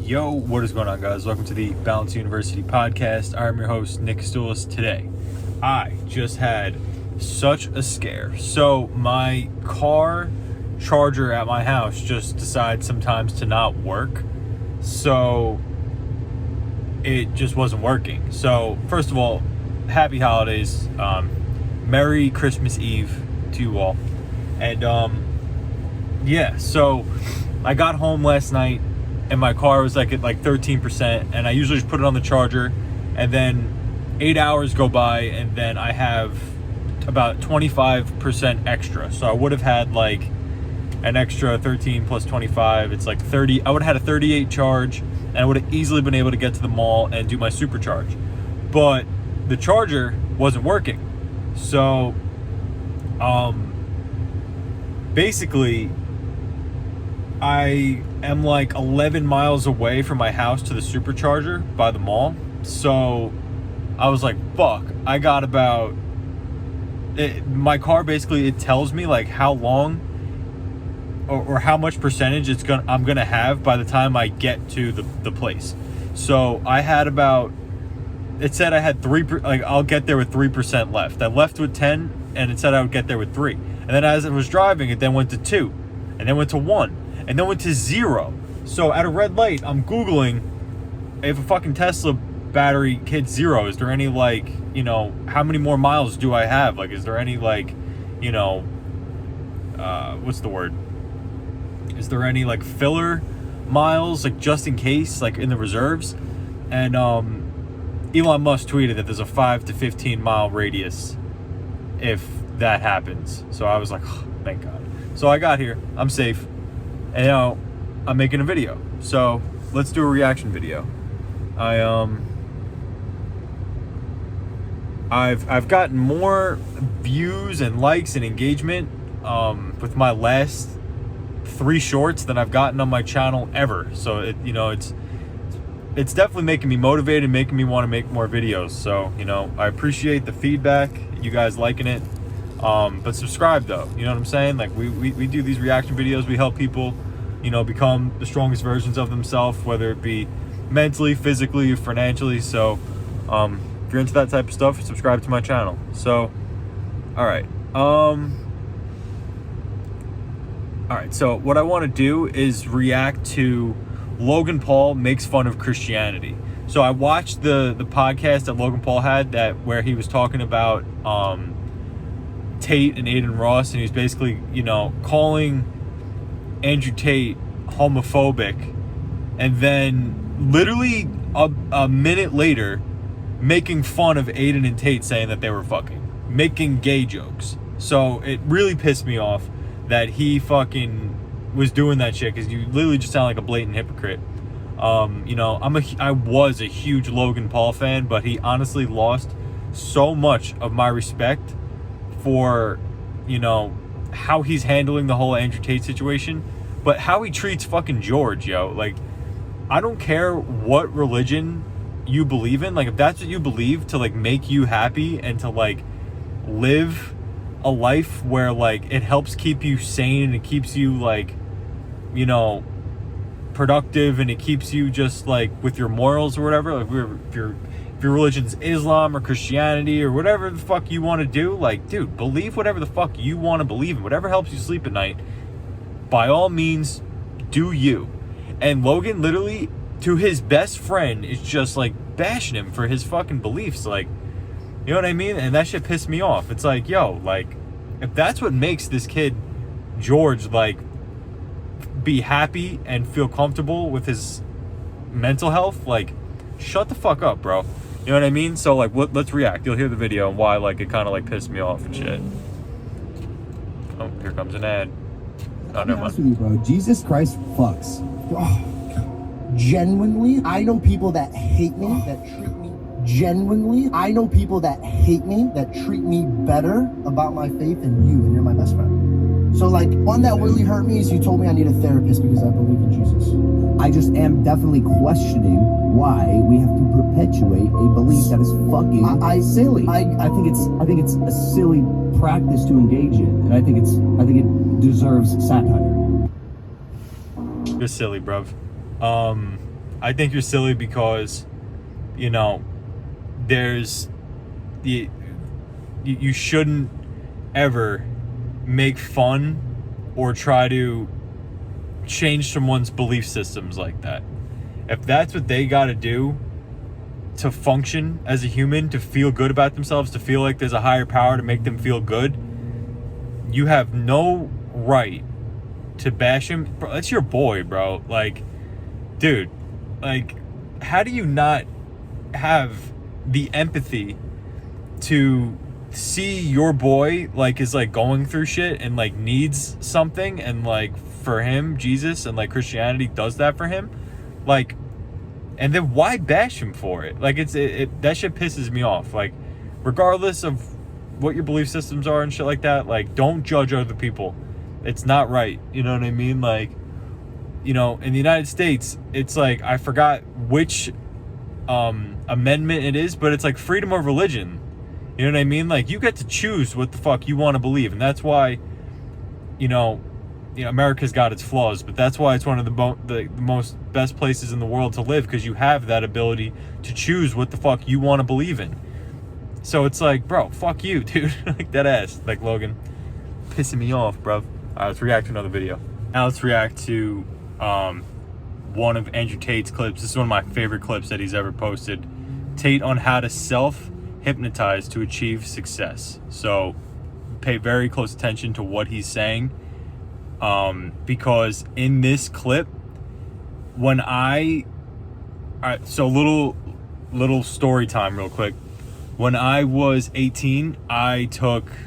Yo, what is going on, guys? Welcome to the Balance University podcast. I'm your host, Nick Stoulis. Today, I just had such a scare. So my car charger at my house just decides sometimes to not work. So it just wasn't working. So first of all, happy holidays. Merry Christmas Eve to you all. And yeah, so I got home last night and my car was at 13%, and I usually just put it on the charger, and then 8 hours go by and then I have about 25% extra. So I would have had an extra 13 plus 25, it's 30. I would have had a 38 charge, and I would have easily been able to get to the mall and do my supercharge. But the charger wasn't working. So basically I am 11 miles away from my house to the supercharger by the mall. So I was like, fuck, I got about my car basically, it tells me how long or how much percentage I'm gonna have by the time I get to the place. So I had about, it said I had 3%, I'll get there with 3% left. I left with 10 and it said I would get there with 3. And then as I was driving, it then went to 2 and then went to 1 and then went to 0. So at a red light, I'm Googling if a fucking Tesla battery hits 0, is there any how many more miles do I have? Is there any what's the word? Is there any filler miles, just in case, in the reserves? And Elon Musk tweeted that there's a 5 to 15 mile radius if that happens. So I was like, oh, thank God. So I got here, I'm safe, and now I'm making a video. So let's do a reaction video. I've gotten more views and likes and engagement with my last 3 shorts than I've gotten on my channel ever. So it's definitely making me motivated, making me want to make more videos. So I appreciate the feedback, you guys liking it. But subscribe though, you know what I'm saying? We do these reaction videos, we help people become the strongest versions of themselves, whether it be mentally, physically, or financially. So if you're into that type of stuff, subscribe to my channel. So all right, so what I want to do is react to Logan Paul makes fun of Christianity. So I watched the podcast that Logan Paul had, where he was talking about Tate and Aiden Ross, and he was basically calling Andrew Tate homophobic, and then literally a minute later making fun of Aiden and Tate, saying that they were fucking, making gay jokes. So it really pissed me off that he fucking was doing that shit, because you literally just sound like a blatant hypocrite. I was a huge Logan Paul fan, but he honestly lost so much of my respect for how he's handling the whole Andrew Tate situation, but how he treats fucking George, yo. I don't care what religion you believe in, if that's what you believe to make you happy and to live a life where it helps keep you sane and it keeps you productive, and it keeps you just with your morals or whatever, if your religion's Islam or Christianity or whatever the fuck you want to do, dude, believe whatever the fuck you want to believe in, whatever helps you sleep at night, by all means do you. And Logan literally, to his best friend, is just bashing him for his fucking beliefs, you know what I mean? And that shit pissed me off. It's yo, if that's what makes this kid George be happy and feel comfortable with his mental health, shut the fuck up, bro. You know what I mean? So let's react. You'll hear the video and why it kind of pissed me off and shit. Oh, here comes an ad. Oh, never mind. With you, bro. Jesus Christ fucks. Oh, genuinely, I know people that hate me, that treat me. Genuinely, I know people that hate me, that treat me better about my faith than you, and you're my best friend. So one that really hurt me is you told me I need a therapist because I believe in Jesus. I just am definitely questioning why we have to perpetuate a belief that is fucking silly. I think it's a silly practice to engage in, and I think it deserves satire. You're silly, bruv. I think you're silly because, you know, you shouldn't ever make fun or try to change someone's belief systems like that. If that's what they got to do to function as a human, to feel good about themselves, to feel like there's a higher power to make them feel good, you have no right to bash him. Bro, that's your boy, bro. Like, dude, like, how do you not have the empathy to see your boy like is like going through shit and like needs something, and like for him Jesus and like Christianity does that for him, like, and then why bash him for it? Like, that shit pisses me off. Like, regardless of what your belief systems are and shit like that, like, don't judge other people. It's not right. You know what I mean? Like, you know, in the United States, it's like, I forgot which amendment it is, but it's like freedom of religion. You know what I mean? Like, you get to choose what the fuck you want to believe, and that's why, you know, America's got its flaws, but that's why it's one of the most best places in the world to live, because you have that ability to choose what the fuck you want to believe in. So it's like, bro, fuck you, dude. Like, that ass, like Logan, pissing me off, bro. All right, let's react to another video. Now let's react to one of Andrew Tate's clips. This is one of my favorite clips that he's ever posted. Tate on how to self-hypnotize to achieve success. So pay very close attention to what he's saying, because in this clip, when so little story time real quick. When I was 18,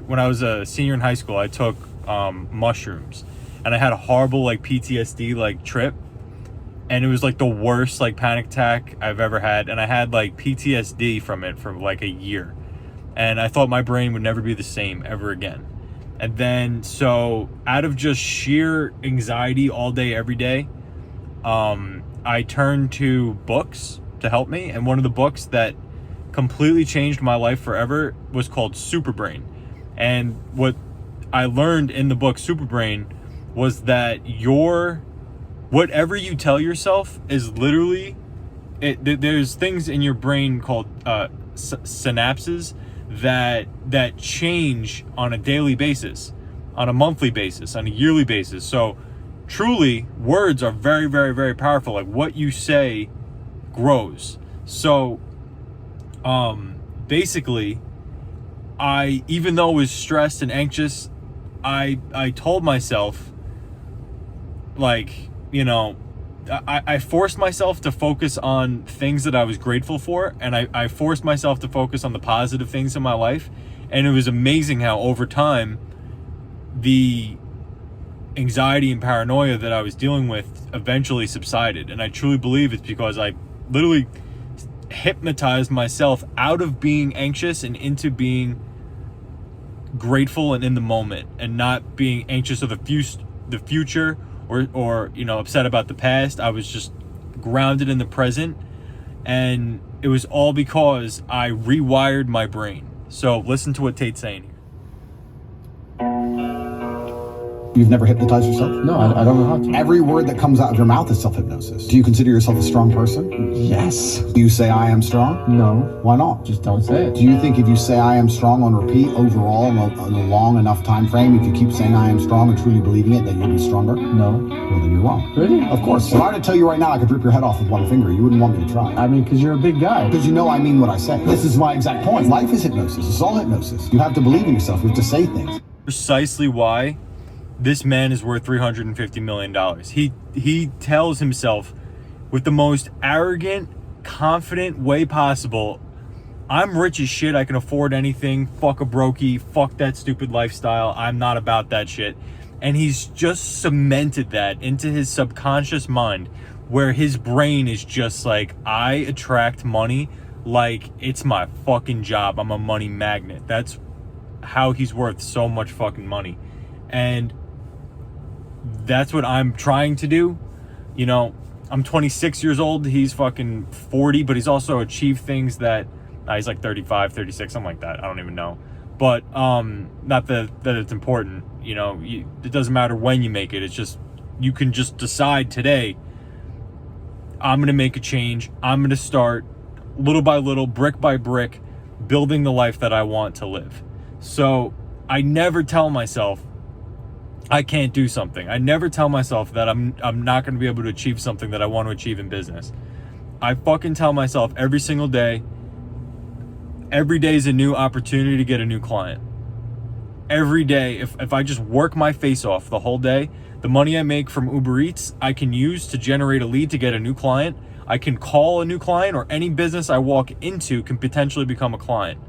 when I was a senior in high school, I took mushrooms, and I had a horrible like PTSD like trip, and it was like the worst like panic attack I've ever had, and I had like PTSD from it for like a year, and I thought my brain would never be the same ever again. And then, so out of just sheer anxiety all day every day, I turned to books to help me, and one of the books that completely changed my life forever was called Superbrain. And what I learned in the book Superbrain was that whatever you tell yourself is literally there's things in your brain called synapses that change on a daily basis, on a monthly basis, on a yearly basis. So truly, words are very, very, very powerful. Like, what you say grows. So basically, even though I was stressed and anxious, I told myself, like, you know, I forced myself to focus on things that I was grateful for, and I forced myself to focus on the positive things in my life. And it was amazing how over time the anxiety and paranoia that I was dealing with eventually subsided. And I truly believe it's because I literally hypnotized myself out of being anxious and into being grateful and in the moment, and not being anxious of the future or you know, upset about the past. I was just grounded in the present, and it was all because I rewired my brain. So listen to what Tate's saying here. You've never hypnotized yourself? No, I don't know how to. Every word that comes out of your mouth is self-hypnosis. Do you consider yourself a strong person? Yes. Do you say I am strong? No. Why not? Just don't say it. Do you think if you say I am strong on repeat overall in a long enough time frame, if you keep saying I am strong and truly believing it, that you'll be stronger? No. Well, then you're wrong. Really? Of course. If I were to tell you right now I could rip your head off with one finger, you wouldn't want me to try. I mean, because you're a big guy. Because you know I mean what I say. This is my exact point. Life is hypnosis. It's all hypnosis. You have to believe in yourself. You have to say things. Precisely why this man is worth $350 million. He tells himself with the most arrogant, confident way possible, I'm rich as shit, I can afford anything, fuck a brokey, fuck that stupid lifestyle, I'm not about that shit. And he's just cemented that into his subconscious mind, where his brain is just like, I attract money like it's my fucking job, I'm a money magnet. That's how he's worth so much fucking money. And that's what I'm trying to do. You know, I'm 26 years old, he's fucking 40, but he's also achieved things that he's like 35, 36, something like that. I don't even know. But not that it's important. You know, it doesn't matter when you make it. It's just, you can just decide today, I'm going to make a change. I'm going to start little by little, brick by brick, building the life that I want to live. So I never tell myself I can't do something. I never tell myself that I'm not going to be able to achieve something that I want to achieve in business. I fucking tell myself every single day, every day is a new opportunity to get a new client. Every day, if I just work my face off the whole day, the money I make from Uber Eats, I can use to generate a lead to get a new client. I can call a new client, or any business I walk into can potentially become a client.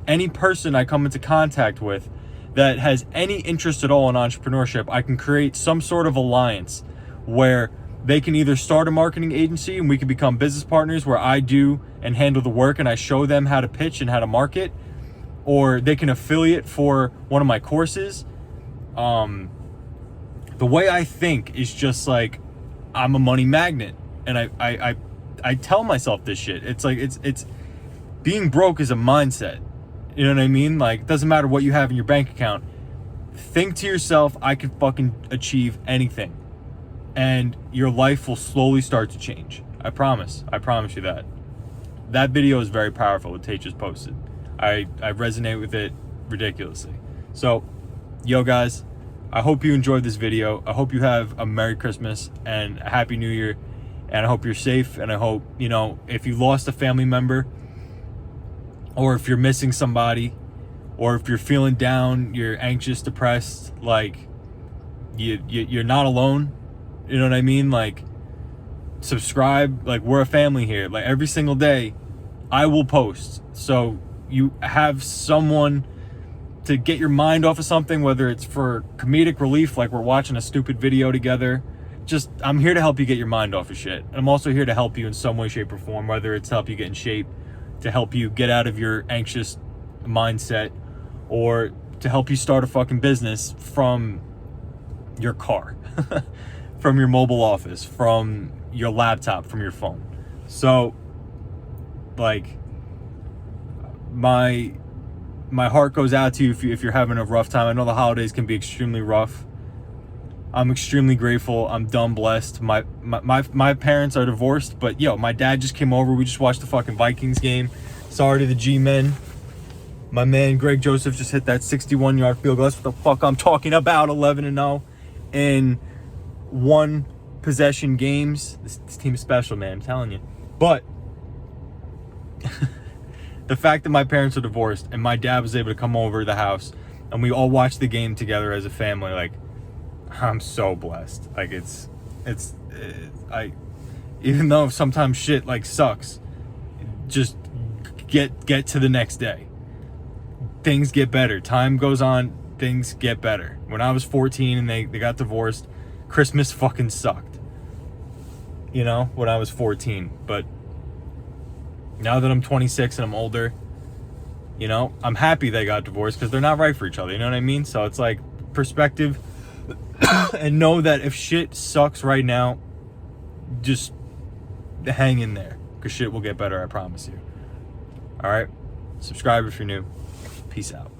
Any person I come into contact with that has any interest at all in entrepreneurship, I can create some sort of alliance where they can either start a marketing agency and we can become business partners, where I do and handle the work and I show them how to pitch and how to market, or they can affiliate for one of my courses. The way I think is just like, I'm a money magnet, and I tell myself this shit. It's like, it's being broke is a mindset. You know what I mean? Like, it doesn't matter what you have in your bank account. Think to yourself, I could fucking achieve anything. And your life will slowly start to change. I promise. I promise you that. That video is very powerful, what Tate just posted. I resonate with it ridiculously. So, yo guys, I hope you enjoyed this video. I hope you have a Merry Christmas and a Happy New Year. And I hope you're safe. And I hope, you know, if you lost a family member, or if you're missing somebody, or if you're feeling down, you're anxious, depressed, like you're not alone. You know what I mean? Like, subscribe. Like, we're a family here. Like, every single day I will post, so you have someone to get your mind off of something, whether it's for comedic relief, like we're watching a stupid video together. Just, I'm here to help you get your mind off of shit. And I'm also here to help you in some way, shape, or form, whether it's to help you get in shape, to help you get out of your anxious mindset, or to help you start a fucking business from your car, from your mobile office, from your laptop, from your phone. So, like, my heart goes out to you if you're having a rough time. I know the holidays can be extremely rough. I'm extremely grateful. I'm dumb blessed. My parents are divorced, but yo, my dad just came over. We just watched the fucking Vikings game. Sorry to the G-men. My man Greg Joseph just hit that 61-yard field goal. That's what the fuck I'm talking about. 11-0 in one possession games. This team is special, man. I'm telling you. But the fact that my parents are divorced and my dad was able to come over to the house and we all watched the game together as a family, like, I'm so blessed. Like, even though sometimes shit like sucks, just get to the next day. Things get better. Time goes on, things get better. When I was 14 and they got divorced, Christmas fucking sucked. You know, when I was 14. But now that I'm 26 and I'm older, you know, I'm happy they got divorced because they're not right for each other. You know what I mean? So it's like perspective. And know that if shit sucks right now, just hang in there, because shit will get better, I promise you. All right? Subscribe if you're new. Peace out.